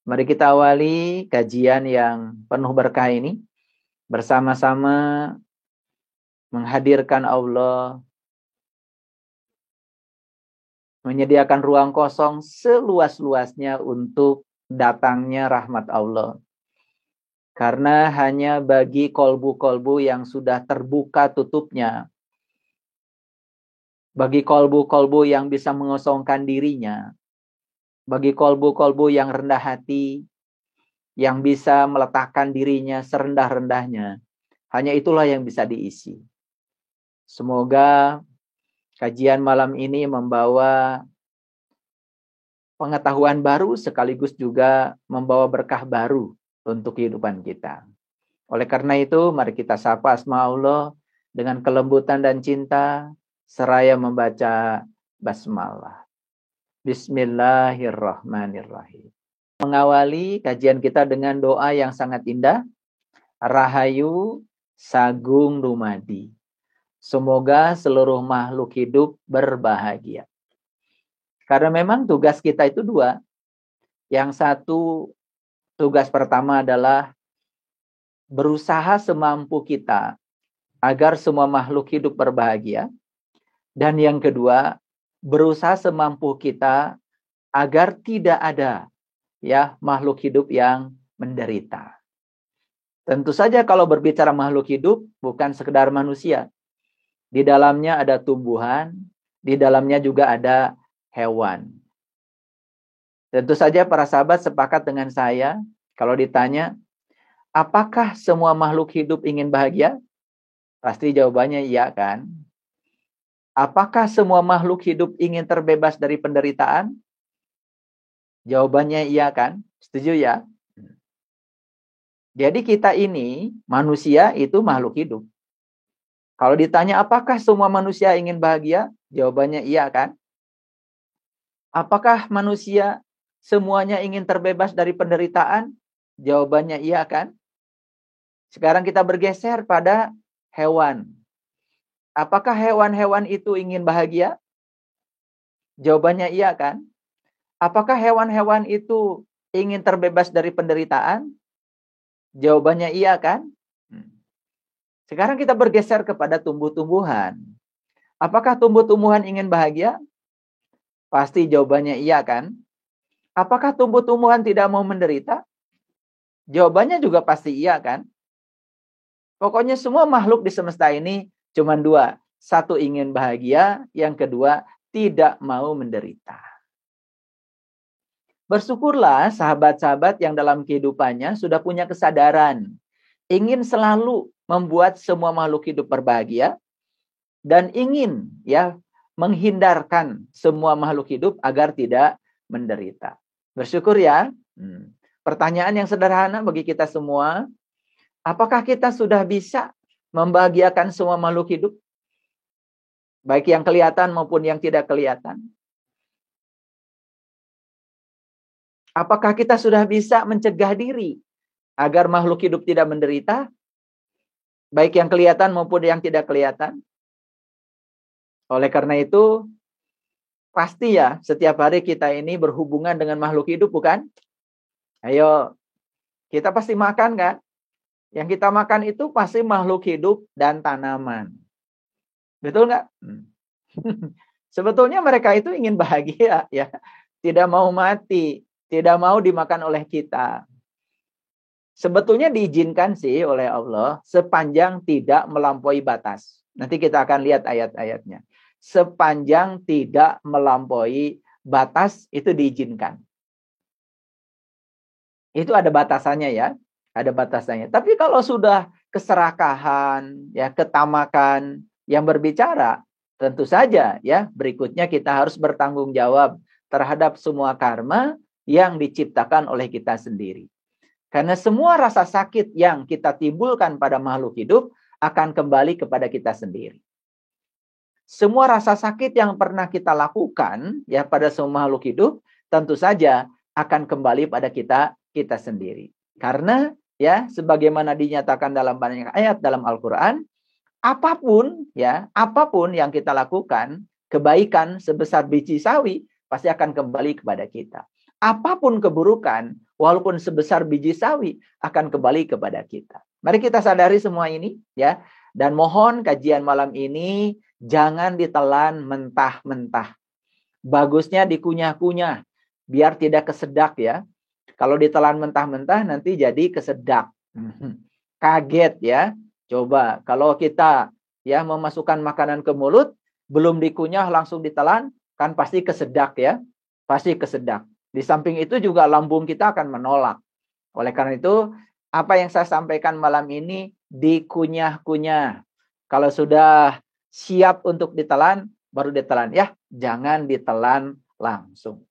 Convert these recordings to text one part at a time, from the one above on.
Mari kita awali kajian yang penuh berkah ini bersama-sama menghadirkan Allah, menyediakan ruang kosong seluas-luasnya untuk datangnya rahmat Allah. Karena hanya bagi kolbu-kolbu yang sudah terbuka tutupnya, bagi kolbu-kolbu yang bisa mengosongkan dirinya, bagi kolbu-kolbu yang rendah hati, yang bisa meletakkan dirinya serendah-rendahnya, hanya itulah yang bisa diisi. Semoga kajian malam ini membawa pengetahuan baru sekaligus juga membawa berkah baru untuk kehidupan kita. Oleh karena itu, mari kita sapa asma Allah dengan kelembutan dan cinta seraya membaca basmalah. Bismillahirrahmanirrahim. Mengawali kajian kita dengan doa yang sangat indah. Rahayu Sagung Dumadi. Semoga seluruh makhluk hidup berbahagia. Karena memang tugas kita itu dua. Yang satu, tugas pertama adalah berusaha semampu kita agar semua makhluk hidup berbahagia. Dan yang kedua, berusaha semampu kita agar tidak ada makhluk hidup yang menderita. Tentu saja kalau berbicara makhluk hidup bukan sekedar manusia. Di dalamnya ada tumbuhan, di dalamnya juga ada hewan. Tentu saja para sahabat sepakat dengan saya kalau ditanya, apakah semua makhluk hidup ingin bahagia? Pasti jawabannya iya kan? Apakah semua makhluk hidup ingin terbebas dari penderitaan? Jawabannya iya kan? Setuju ya? Jadi kita ini, manusia itu makhluk hidup. Kalau ditanya apakah semua manusia ingin bahagia? Jawabannya iya kan? Apakah manusia semuanya ingin terbebas dari penderitaan? Jawabannya iya kan? Sekarang kita bergeser pada hewan. Apakah hewan-hewan itu ingin bahagia? Jawabannya iya kan? Apakah hewan-hewan itu ingin terbebas dari penderitaan? Jawabannya iya kan? Sekarang kita bergeser kepada tumbuh-tumbuhan. Apakah tumbuh-tumbuhan ingin bahagia? Pasti jawabannya iya kan? Apakah tumbuh-tumbuhan tidak mau menderita? Jawabannya juga pasti iya kan? Pokoknya semua makhluk di semesta ini cuma dua. Satu ingin bahagia, yang kedua tidak mau menderita. Bersyukurlah sahabat-sahabat yang dalam kehidupannya sudah punya kesadaran. Ingin selalu membuat semua makhluk hidup berbahagia. Dan ingin menghindarkan semua makhluk hidup agar tidak menderita. Bersyukur ya. Pertanyaan yang sederhana bagi kita semua. Apakah kita sudah bisa membahagiakan semua makhluk hidup? Baik yang kelihatan maupun yang tidak kelihatan. Apakah kita sudah bisa mencegah diri agar makhluk hidup tidak menderita? Baik yang kelihatan maupun yang tidak kelihatan. Oleh karena itu, pasti ya setiap hari kita ini berhubungan dengan makhluk hidup, bukan? Ayo, kita pasti makan kan? Yang kita makan itu pasti makhluk hidup dan tanaman. Betul nggak? Sebetulnya mereka itu ingin bahagia ya. Tidak mau mati. Tidak mau dimakan oleh kita. Sebetulnya diizinkan sih oleh Allah sepanjang tidak melampaui batas. Nanti kita akan lihat ayat-ayatnya. Sepanjang tidak melampaui batas itu diizinkan. Itu ada batasannya ya. Ada batasannya. Tapi kalau sudah keserakahan, ketamakan yang berbicara, tentu saja berikutnya kita harus bertanggung jawab terhadap semua karma yang diciptakan oleh kita sendiri. Karena semua rasa sakit yang kita timbulkan pada makhluk hidup akan kembali kepada kita sendiri. Semua rasa sakit yang pernah kita lakukan pada semua makhluk hidup tentu saja akan kembali pada kita sendiri. Karena sebagaimana dinyatakan dalam banyak ayat dalam Al-Qur'an, apapun yang kita lakukan, kebaikan sebesar biji sawi pasti akan kembali kepada kita. Apapun keburukan, walaupun sebesar biji sawi akan kembali kepada kita. Mari kita sadari semua ini ya. Dan mohon kajian malam ini jangan ditelan mentah-mentah. Bagusnya dikunyah-kunyah biar tidak kesedak ya. Kalau ditelan mentah-mentah nanti jadi kesedak. Kaget ya. Coba kalau kita ya memasukkan makanan ke mulut belum dikunyah langsung ditelan kan pasti kesedak ya. Pasti kesedak. Di samping itu juga lambung kita akan menolak. Oleh karena itu apa yang saya sampaikan malam ini dikunyah-kunyah. Kalau sudah siap untuk ditelan, baru ditelan. Ya, jangan ditelan langsung.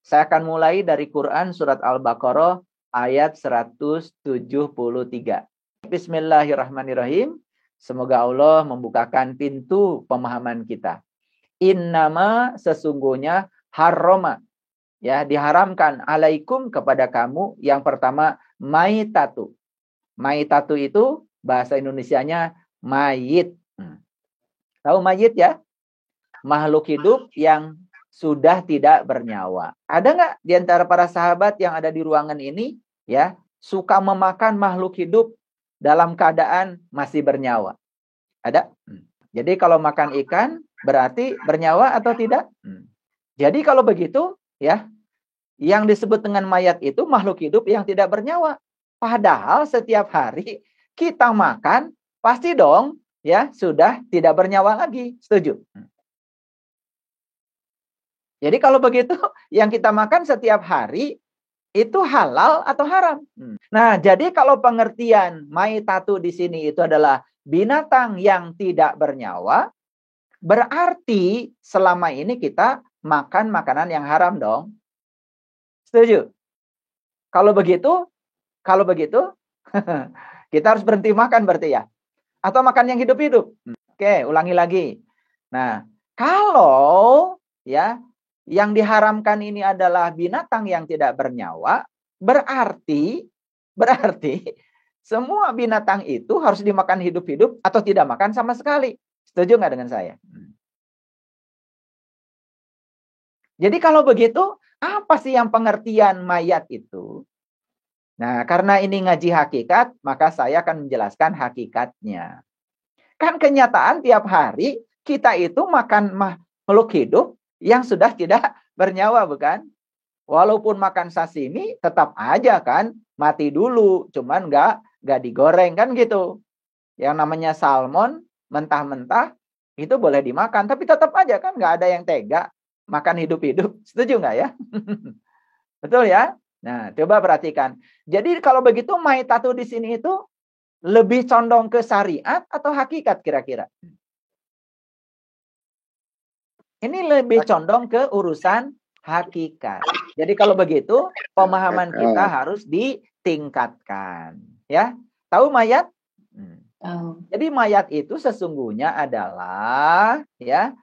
Saya akan mulai dari Quran surat Al-Baqarah ayat 173. Bismillahirrahmanirrahim. Semoga Allah membukakan pintu pemahaman kita. Innama sesungguhnya harrama. Ya, diharamkan alaikum kepada kamu yang pertama maitatu. Maitatu itu bahasa Indonesianya mayit. Tahu mayit ya? Makhluk hidup yang sudah tidak bernyawa. Ada nggak di antara para sahabat yang ada di ruangan ini ya suka memakan makhluk hidup dalam keadaan masih bernyawa? Ada? Jadi kalau makan ikan berarti bernyawa atau tidak? Jadi kalau begitu ya, yang disebut dengan mayat itu makhluk hidup yang tidak bernyawa. Padahal setiap hari kita makan, pasti dong ya sudah tidak bernyawa lagi. Setuju? Jadi kalau begitu yang kita makan setiap hari itu halal atau haram? Nah, jadi kalau pengertian maitatu di sini itu adalah binatang yang tidak bernyawa, berarti selama ini kita makan makanan yang haram dong. Setuju? Kalau begitu kita harus berhenti makan berarti ya. Atau makan yang hidup-hidup. Oke, ulangi lagi. Nah, kalau ya yang diharamkan ini adalah binatang yang tidak bernyawa, berarti semua binatang itu harus dimakan hidup-hidup atau tidak makan sama sekali. Setuju nggak dengan saya? Jadi kalau begitu, apa sih yang pengertian mayat itu? Nah, karena ini ngaji hakikat, maka saya akan menjelaskan hakikatnya. Kan kenyataan tiap hari kita itu makan makhluk hidup yang sudah tidak bernyawa, bukan? Walaupun makan sashimi, tetap aja kan mati dulu, cuman nggak digoreng kan gitu. Yang namanya salmon mentah-mentah itu boleh dimakan, tapi tetap aja kan nggak ada yang tega makan hidup-hidup. Setuju nggak ya? Betul ya? Nah, coba perhatikan. Jadi kalau begitu maitatu di sini itu lebih condong ke syariat atau hakikat kira-kira? Ini lebih condong ke urusan hakikat. Jadi kalau begitu pemahaman kita harus ditingkatkan, ya. Tahu mayat? Jadi mayat itu sesungguhnya adalah ya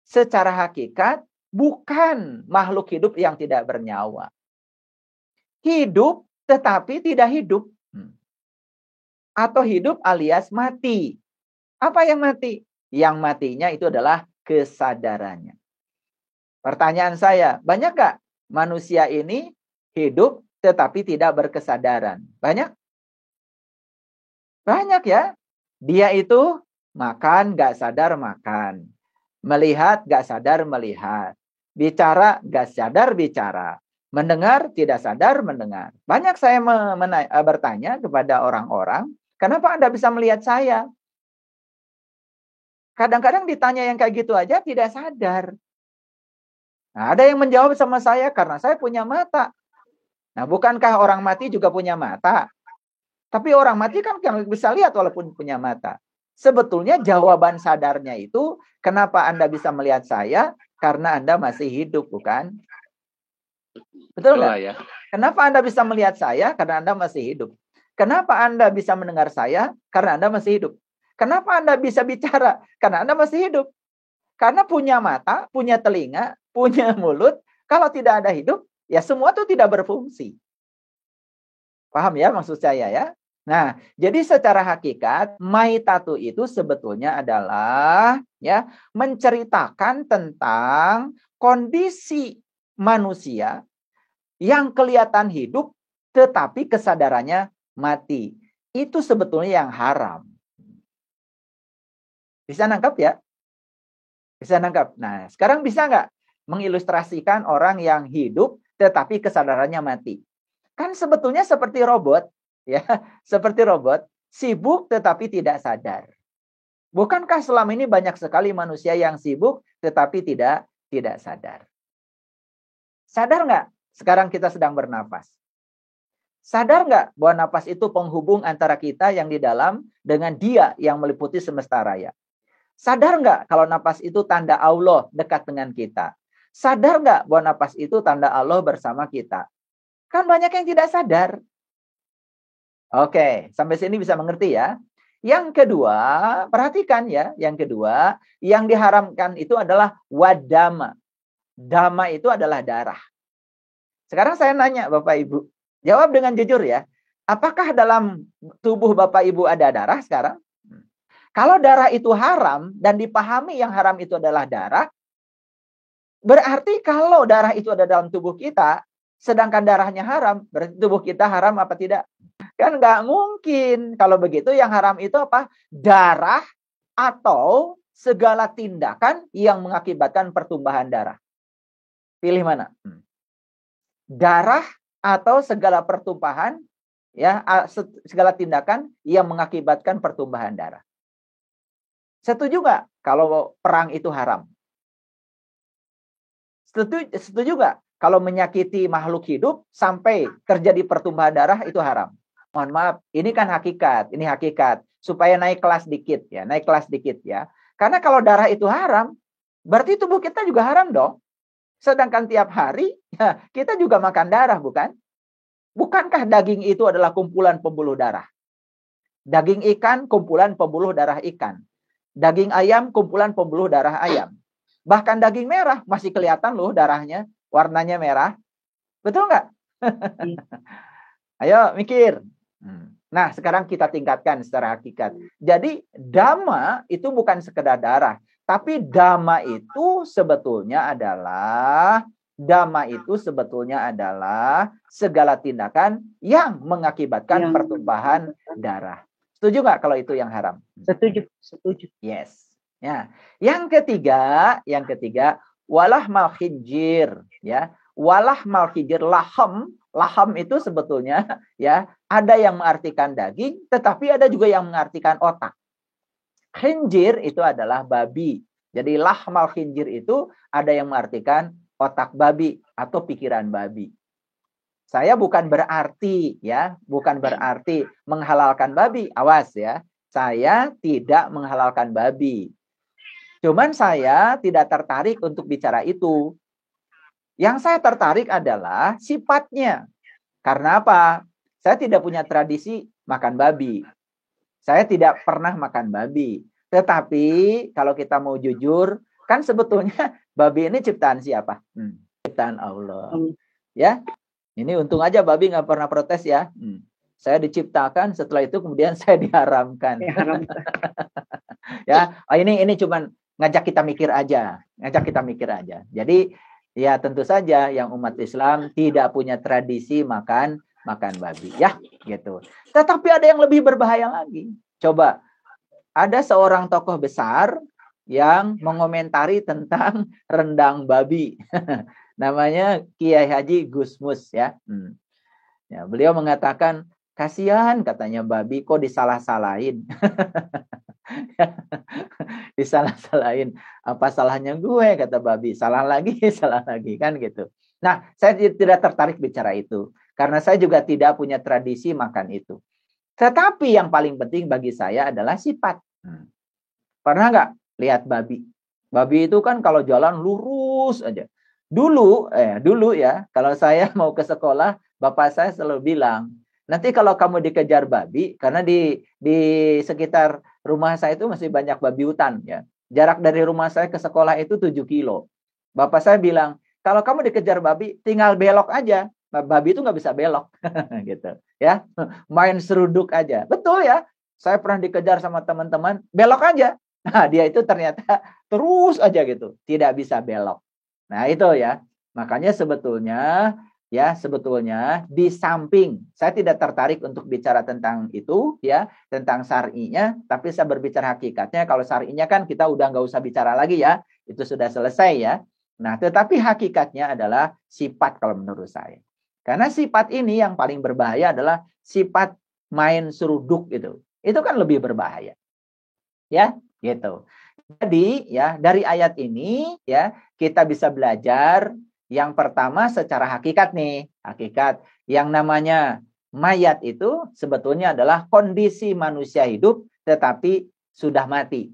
secara hakikat bukan makhluk hidup yang tidak bernyawa. Hidup tetapi tidak hidup. Atau hidup alias mati. Apa yang mati? Yang matinya itu adalah kesadarannya. Pertanyaan saya, banyak gak manusia ini hidup tetapi tidak berkesadaran? Banyak? Banyak ya. Dia itu makan gak sadar makan. Melihat gak sadar melihat. Bicara gak sadar bicara. Mendengar tidak sadar mendengar. Banyak saya bertanya kepada orang-orang, kenapa Anda bisa melihat saya? Kadang-kadang ditanya yang kayak gitu aja tidak sadar. Nah, ada yang menjawab sama saya, karena saya punya mata. Nah, bukankah orang mati juga punya mata? Tapi orang mati kan bisa lihat walaupun punya mata. Sebetulnya jawaban sadarnya itu, kenapa Anda bisa melihat saya? Karena Anda masih hidup, bukan? Betul nggak? Ya. Kenapa Anda bisa melihat saya? Karena Anda masih hidup. Kenapa Anda bisa mendengar saya? Karena Anda masih hidup. Kenapa Anda bisa bicara? Karena Anda masih hidup. Karena punya mata, punya telinga, punya mulut. Kalau tidak ada hidup, ya semua itu tidak berfungsi. Paham ya maksud saya ya? Nah, jadi secara hakikat, maitatu itu sebetulnya adalah ya menceritakan tentang kondisi manusia yang kelihatan hidup tetapi kesadarannya mati. Itu sebetulnya yang haram. Bisa nangkap ya? Bisa nangkap. Nah, sekarang bisa nggak mengilustrasikan orang yang hidup tetapi kesadarannya mati? Kan sebetulnya seperti robot, ya, seperti robot, sibuk tetapi tidak sadar. Bukankah selama ini banyak sekali manusia yang sibuk tetapi tidak sadar? Sadar nggak? Sekarang kita sedang bernafas. Sadar nggak bahwa nafas itu penghubung antara kita yang di dalam dengan Dia yang meliputi semesta raya? Sadar nggak kalau nafas itu tanda Allah dekat dengan kita? Sadar nggak bahwa nafas itu tanda Allah bersama kita? Kan banyak yang tidak sadar. Oke, sampai sini bisa mengerti ya. Yang kedua, perhatikan ya. Yang kedua, yang diharamkan itu adalah wadama. Dama itu adalah darah. Sekarang saya nanya Bapak Ibu. Jawab dengan jujur ya. Apakah dalam tubuh Bapak Ibu ada darah sekarang? Kalau darah itu haram dan dipahami yang haram itu adalah darah, berarti kalau darah itu ada dalam tubuh kita, sedangkan darahnya haram, berarti tubuh kita haram apa tidak? Kan nggak mungkin. Kalau begitu yang haram itu apa? Darah atau segala tindakan yang mengakibatkan pertumbuhan darah. Pilih mana? Darah atau segala pertumpahan, ya, segala tindakan yang mengakibatkan pertumbuhan darah. Setuju nggak kalau perang itu haram? Setuju nggak kalau menyakiti makhluk hidup sampai terjadi pertumbuhan darah itu haram? Mohon maaf, ini kan hakikat, ini hakikat. Supaya naik kelas dikit ya, naik kelas dikit ya. Karena kalau darah itu haram, berarti tubuh kita juga haram dong. Sedangkan tiap hari ya, kita juga makan darah, bukan? Bukankah daging itu adalah kumpulan pembuluh darah? Daging ikan, kumpulan pembuluh darah ikan. Daging ayam, kumpulan pembuluh darah ayam. Bahkan daging merah, masih kelihatan loh darahnya, warnanya merah. Betul nggak? Ayo mikir. Nah, sekarang kita tingkatkan secara hakikat. Jadi, dhamma itu bukan sekedar darah. Tapi dhamma itu sebetulnya adalah segala tindakan yang mengakibatkan pertumpahan darah. Setuju nggak kalau itu yang haram? Setuju. Yes. Ya. Yang ketiga, walah mal khinjir, ya. Walah mal khinjir, laham itu sebetulnya ya ada yang mengartikan daging, tetapi ada juga yang mengartikan otak. Khinjir itu adalah babi. Jadi lahmal khinjir itu ada yang mengartikan otak babi atau pikiran babi. Saya bukan berarti menghalalkan babi. Awas ya. Saya tidak menghalalkan babi. Cuman saya tidak tertarik untuk bicara itu. Yang saya tertarik adalah sifatnya. Karena apa? Saya tidak punya tradisi makan babi. Saya tidak pernah makan babi. Tetapi kalau kita mau jujur, kan sebetulnya babi ini ciptaan siapa? Ciptaan Allah. Ya. Ini untung aja babi nggak pernah protes ya. Saya diciptakan, setelah itu kemudian saya diharamkan. Ya, ini cuman ngajak kita mikir aja. Jadi ya tentu saja yang umat Islam tidak punya tradisi makan babi, ya, gitu. Tetapi ada yang lebih berbahaya lagi. Coba, ada seorang tokoh besar yang mengomentari tentang rendang babi. Namanya Kiai Haji Gusmus ya. Ya, beliau mengatakan, kasihan katanya babi kok disalah-salahin. Disalah-salahin. Apa salahnya gue, kata babi. Salah lagi kan gitu. Nah, saya tidak tertarik bicara itu. Karena saya juga tidak punya tradisi makan itu. Tetapi yang paling penting bagi saya adalah sifat. Pernah nggak lihat babi? Babi itu kan kalau jalan lurus aja. Dulu ya, kalau saya mau ke sekolah, bapak saya selalu bilang, nanti kalau kamu dikejar babi, karena di sekitar rumah saya itu masih banyak babi hutan ya. Jarak dari rumah saya ke sekolah itu 7 kilo. Bapak saya bilang, kalau kamu dikejar babi, tinggal belok aja. Babi itu nggak bisa belok. Gitu ya. Main seruduk aja. Betul ya. Saya pernah dikejar sama teman-teman, belok aja. Nah, dia itu ternyata terus aja gitu. Tidak bisa belok. Nah, itu ya. Makanya sebetulnya ya sebetulnya di samping saya tidak tertarik untuk bicara tentang itu ya, tentang syar'inya, tapi saya berbicara hakikatnya. Kalau syar'inya kan kita udah nggak usah bicara lagi ya, itu sudah selesai ya. Nah, tetapi hakikatnya adalah sifat kalau menurut saya. Karena sifat ini yang paling berbahaya adalah sifat main seruduk itu. Itu kan lebih berbahaya. Ya, gitu. Jadi ya dari ayat ini ya kita bisa belajar yang pertama secara hakikat nih. Hakikat yang namanya mayat itu sebetulnya adalah kondisi manusia hidup tetapi sudah mati.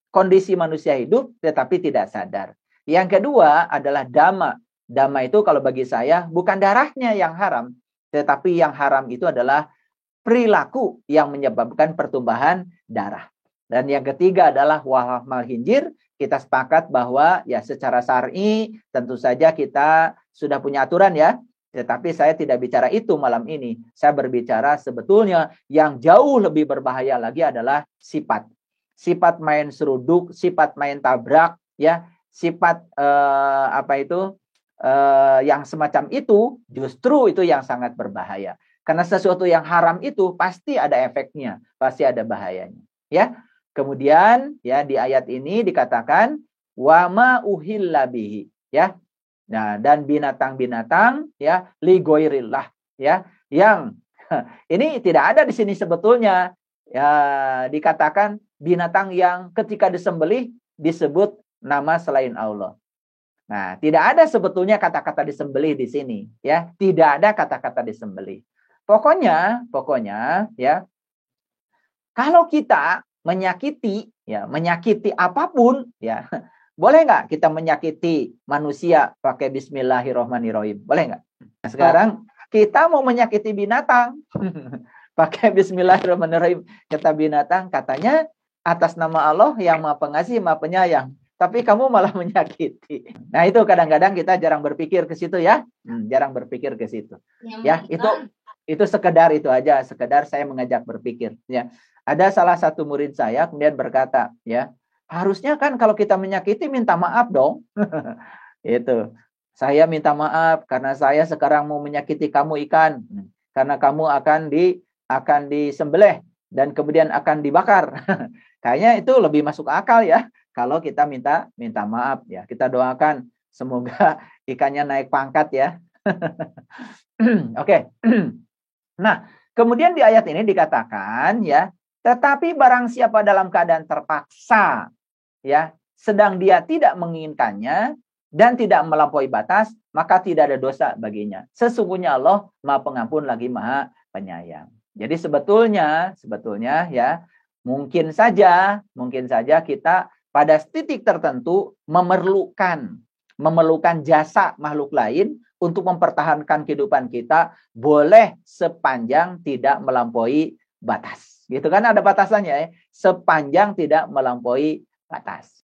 Kondisi manusia hidup tetapi tidak sadar. Yang kedua adalah dhamma. Dhamma itu kalau bagi saya bukan darahnya yang haram, tetapi yang haram itu adalah perilaku yang menyebabkan pertumbuhan darah. Dan yang ketiga adalah wahmal hinjir. Kita sepakat bahwa ya secara syar'i tentu saja kita sudah punya aturan ya. Tetapi saya tidak bicara itu malam ini. Saya berbicara sebetulnya yang jauh lebih berbahaya lagi adalah sifat. Sifat main seruduk, sifat main tabrak, ya, sifat yang semacam itu justru itu yang sangat berbahaya. Karena sesuatu yang haram itu pasti ada efeknya, pasti ada bahayanya. Ya, kemudian ya di ayat ini dikatakan wama uhilla bihi, ya. Nah, dan binatang-binatang ya li ghairillah, ya, yang ini tidak ada di sini sebetulnya ya dikatakan binatang yang ketika disembelih disebut nama selain Allah. Nah, tidak ada sebetulnya kata-kata disembelih di sini, ya. Tidak ada kata-kata disembelih. Pokoknya ya, kalau kita menyakiti apapun, ya, boleh nggak kita menyakiti manusia pakai Bismillahirrohmanirrohim? Boleh nggak? Nah, sekarang kita mau menyakiti binatang pakai Bismillahirrohmanirrohim. Kata binatang, katanya atas nama Allah yang Maha Pengasih, Maha Penyayang. Tapi kamu malah menyakiti. Nah, itu kadang-kadang kita jarang berpikir ke situ ya. Jarang berpikir ke situ. Ya, itu sekedar itu aja, sekedar saya mengajak berpikir ya. Ada salah satu murid saya kemudian berkata, ya, harusnya kan kalau kita menyakiti minta maaf dong. Itu. Saya minta maaf karena saya sekarang mau menyakiti kamu ikan. Karena kamu akan disembelih dan kemudian akan dibakar. Kayaknya itu lebih masuk akal ya. Kalau kita minta maaf ya, kita doakan semoga ikannya naik pangkat ya. Oke. Nah, kemudian di ayat ini dikatakan ya, tetapi barang siapa dalam keadaan terpaksa ya, sedang dia tidak menginginkannya dan tidak melampaui batas, maka tidak ada dosa baginya. Sesungguhnya Allah Maha Pengampun lagi Maha Penyayang. Jadi sebetulnya ya, mungkin saja kita pada titik tertentu memerlukan jasa makhluk lain untuk mempertahankan kehidupan kita, boleh sepanjang tidak melampaui batas. Gitu kan, ada batasannya ya, sepanjang tidak melampaui batas.